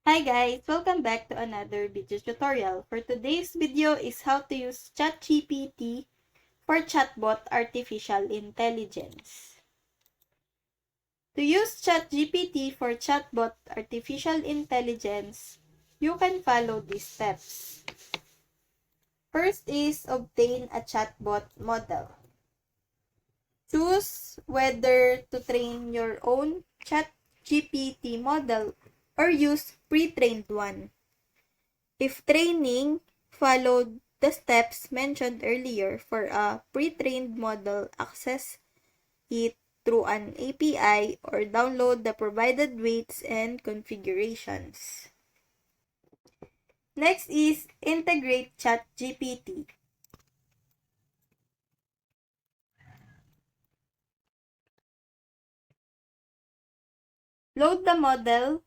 Hi guys! Welcome back to another video tutorial. For today's video is how to use ChatGPT for Chatbot Artificial Intelligence. To use ChatGPT for Chatbot Artificial Intelligence, you can follow these steps. First is obtain a chatbot model. Choose whether to train your own ChatGPT model or use pre-trained one. If training, follow the steps mentioned earlier. For a pre-trained model, access it through an API or download the provided weights and configurations. Next is integrate ChatGPT. Load the model.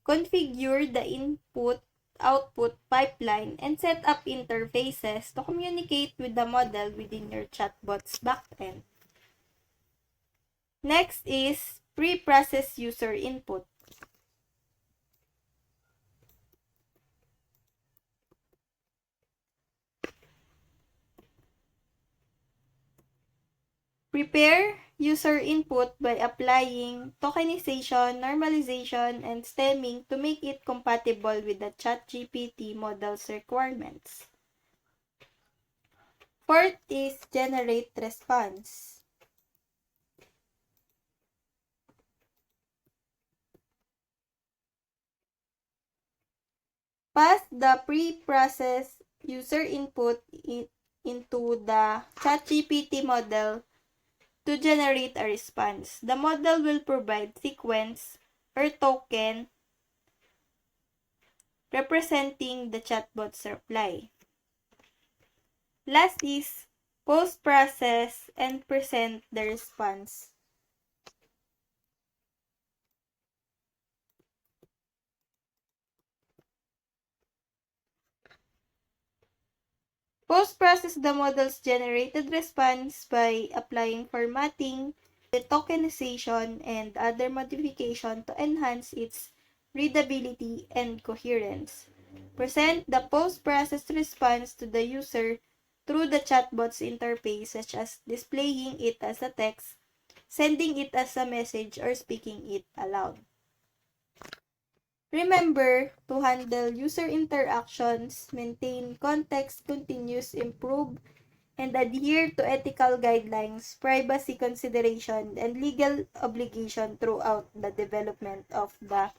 Configure the input-output pipeline and set up interfaces to communicate with the model within your chatbot's backend. Next is pre-process user input. Prepare user input by applying tokenization, normalization, and stemming to make it compatible with the ChatGPT model's requirements. Fourth is generate response. Pass the pre-processed user input into the ChatGPT model to generate a response. The model will provide sequence or token representing the chatbot's reply. Last is post-process and present the response. Post-process the model's generated response by applying formatting, tokenization, and other modification to enhance its readability and coherence. Present the post-processed response to the user through the chatbot's interface, such as displaying it as a text, sending it as a message, or speaking it aloud. Remember to handle user interactions, maintain context, continuous improve, and adhere to ethical guidelines, privacy consideration, and legal obligation throughout the development of the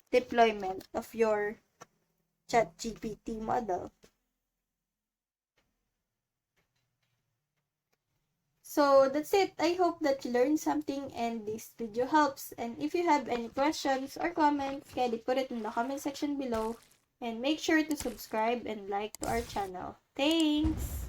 deployment of your ChatGPT model. So that's it. I hope that you learned something and this video helps. And if you have any questions or comments, kindly put it in the comment section below. And make sure to subscribe and like to our channel. Thanks!